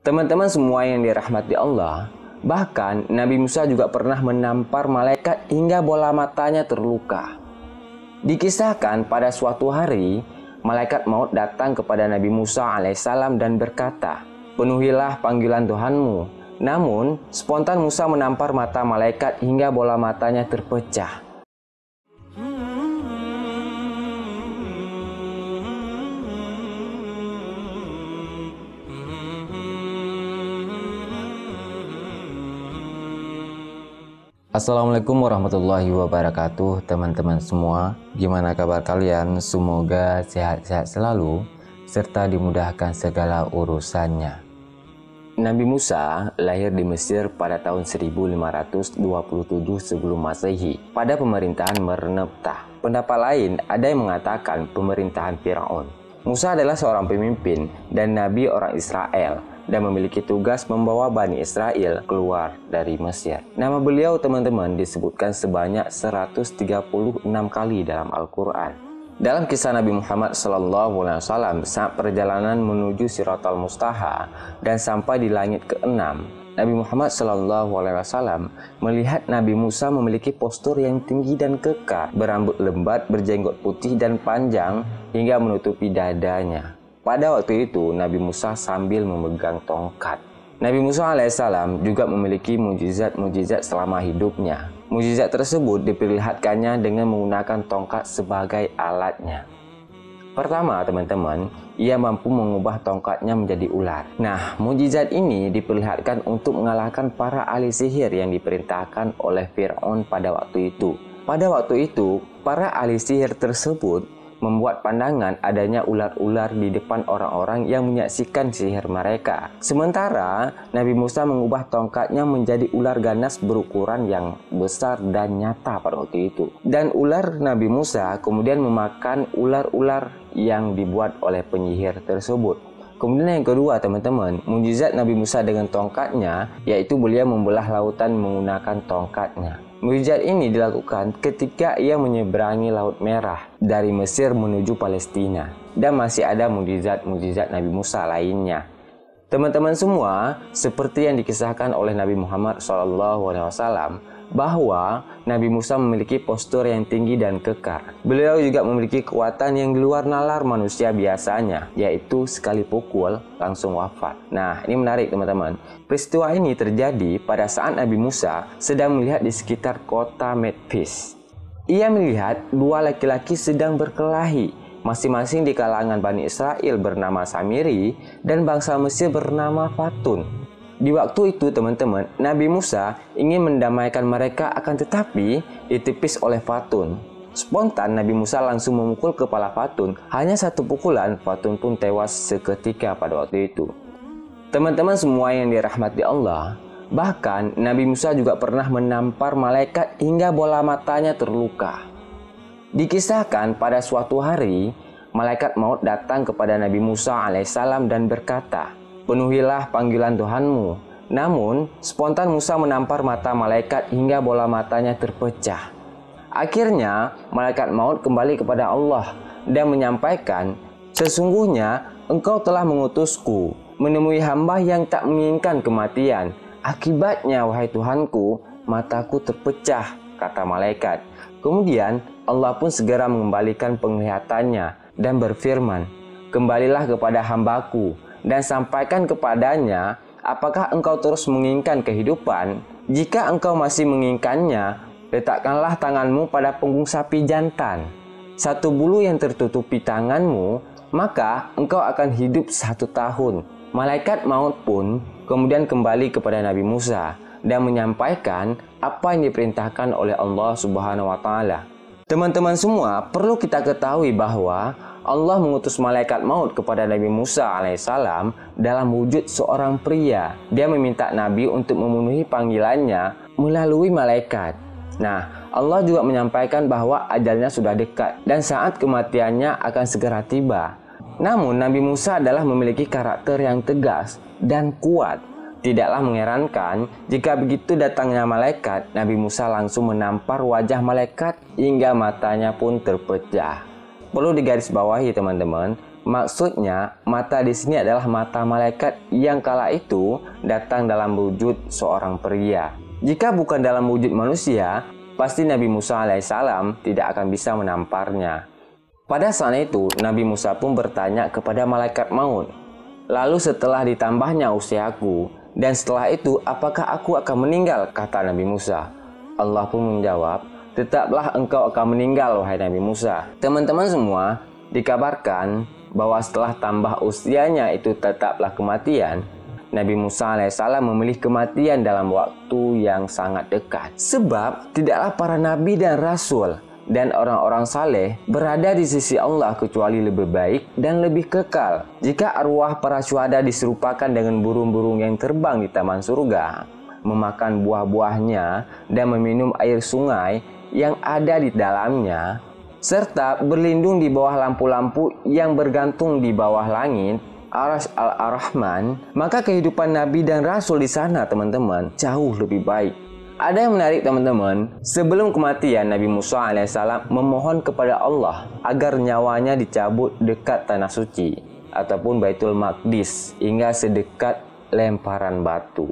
Teman-teman semua yang dirahmati Allah, bahkan Nabi Musa juga pernah menampar malaikat hingga bola matanya terluka. Dikisahkan pada suatu hari, malaikat maut datang kepada Nabi Musa alaihissalam dan berkata, "Penuhilah panggilan Tuhanmu." Namun, spontan Musa menampar mata malaikat hingga bola matanya terpecah. Assalamualaikum warahmatullahi wabarakatuh, teman-teman semua. Gimana kabar kalian? Semoga sehat-sehat selalu serta dimudahkan segala urusannya. Nabi Musa lahir di Mesir pada tahun 1527 sebelum Masehi pada pemerintahan Merneptah. Pendapat lain ada yang mengatakan pemerintahan Firaun. Musa adalah seorang pemimpin dan nabi orang Israel dan memiliki tugas membawa Bani Israel keluar dari Mesir. Nama beliau, teman-teman, disebutkan sebanyak 136 kali dalam Al-Quran. Dalam kisah Nabi Muhammad SAW saat perjalanan menuju Siratal Mustaha dan sampai di langit ke-6, Nabi Muhammad SAW melihat Nabi Musa memiliki postur yang tinggi dan kekar, berambut lembat, berjenggot putih dan panjang hingga menutupi dadanya. Pada waktu itu, Nabi Musa sambil memegang tongkat. Nabi Musa alaihissalam juga memiliki mujizat-mujizat selama hidupnya. Mujizat tersebut diperlihatkannya dengan menggunakan tongkat sebagai alatnya. Pertama, teman-teman, ia mampu mengubah tongkatnya menjadi ular. Nah, mujizat ini diperlihatkan untuk mengalahkan para ahli sihir yang diperintahkan oleh Fir'aun pada waktu itu. Pada waktu itu, para ahli sihir tersebut membuat pandangan adanya ular-ular di depan orang-orang yang menyaksikan sihir mereka. Sementara Nabi Musa mengubah tongkatnya menjadi ular ganas berukuran yang besar dan nyata pada waktu itu. Dan ular Nabi Musa kemudian memakan ular-ular yang dibuat oleh penyihir tersebut. Kemudian yang kedua, teman-teman, mujizat Nabi Musa dengan tongkatnya, yaitu beliau membelah lautan menggunakan tongkatnya. Mujizat ini dilakukan ketika ia menyeberangi Laut Merah dari Mesir menuju Palestina. Dan masih ada mujizat-mujizat Nabi Musa lainnya. Teman-teman semua, seperti yang dikisahkan oleh Nabi Muhammad SAW, bahwa Nabi Musa memiliki postur yang tinggi dan kekar. Beliau juga memiliki kekuatan yang di luar nalar manusia biasanya, yaitu sekali pukul langsung wafat. Nah, ini menarik, teman-teman. Peristiwa ini terjadi pada saat Nabi Musa sedang melihat di sekitar kota Memphis. Ia melihat dua laki-laki sedang berkelahi, masing-masing di kalangan Bani Israel bernama Samiri dan bangsa Mesir bernama Fatun. Di waktu itu, teman-teman, Nabi Musa ingin mendamaikan mereka, akan tetapi ditepis oleh Fatun. Spontan Nabi Musa langsung memukul kepala Fatun. Hanya satu pukulan, Fatun pun tewas seketika pada waktu itu. Teman-teman semua yang dirahmati Allah, bahkan Nabi Musa juga pernah menampar malaikat hingga bola matanya terluka. Dikisahkan pada suatu hari, malaikat maut datang kepada Nabi Musa alaihissalam dan berkata, "Penuhilah panggilan Tuhanmu." Namun, spontan Musa menampar mata malaikat hingga bola matanya terpecah. Akhirnya, malaikat maut kembali kepada Allah dan menyampaikan, "Sesungguhnya engkau telah mengutusku menemui hamba yang tak menginginkan kematian. Akibatnya, wahai Tuhanku, mataku terpecah," kata malaikat. Kemudian, Allah pun segera mengembalikan penglihatannya dan berfirman, "Kembalilah kepada hambaku dan sampaikan kepadanya, apakah engkau terus menginginkan kehidupan? Jika engkau masih menginginkannya, letakkanlah tanganmu pada punggung sapi jantan. Satu bulu yang tertutupi tanganmu, maka engkau akan hidup 1 tahun. Malaikat maut pun kemudian kembali kepada Nabi Musa dan menyampaikan apa yang diperintahkan oleh Allah Subhanahu wa Ta'ala. Teman-teman semua, perlu kita ketahui bahwa Allah mengutus malaikat maut kepada Nabi Musa alaihissalam dalam wujud seorang pria. Dia meminta Nabi untuk memenuhi panggilannya melalui malaikat. Nah, Allah juga menyampaikan bahwa ajalnya sudah dekat dan saat kematiannya akan segera tiba. Namun, Nabi Musa adalah memiliki karakter yang tegas dan kuat. Tidaklah mengherankan jika begitu datangnya malaikat, Nabi Musa langsung menampar wajah malaikat hingga matanya pun terpecah. Perlu digarisbawahi, teman-teman, Maksudnya, mata di sini adalah mata malaikat yang kala itu datang dalam wujud seorang pria. Jika bukan dalam wujud manusia, pasti Nabi Musa alaihissalam tidak akan bisa menamparnya. Pada saat itu, Nabi Musa pun bertanya kepada malaikat maut, "Lalu setelah ditambahnya usiaku, dan setelah itu apakah aku akan meninggal?" kata Nabi Musa. Allah pun menjawab, "Tetaplah engkau akan meninggal, wahai Nabi Musa." Teman-teman semua, dikabarkan bahwa setelah tambah usianya itu tetaplah kematian, Nabi Musa alaihissalam memilih kematian dalam waktu yang sangat dekat. Sebab tidaklah para nabi dan rasul dan orang-orang saleh berada di sisi Allah kecuali lebih baik dan lebih kekal. Jika arwah para syuhada diserupakan dengan burung-burung yang terbang di taman surga, memakan buah-buahnya dan meminum air sungai yang ada di dalamnya, serta berlindung di bawah lampu-lampu yang bergantung di bawah langit, Arsy Ar-Rahman, maka kehidupan Nabi dan Rasul di sana, teman-teman, jauh lebih baik. Ada yang menarik, teman-teman. Sebelum kematian, Nabi Musa alaihissalam memohon kepada Allah agar nyawanya dicabut dekat tanah suci ataupun Baitul Maqdis hingga sedekat lemparan batu.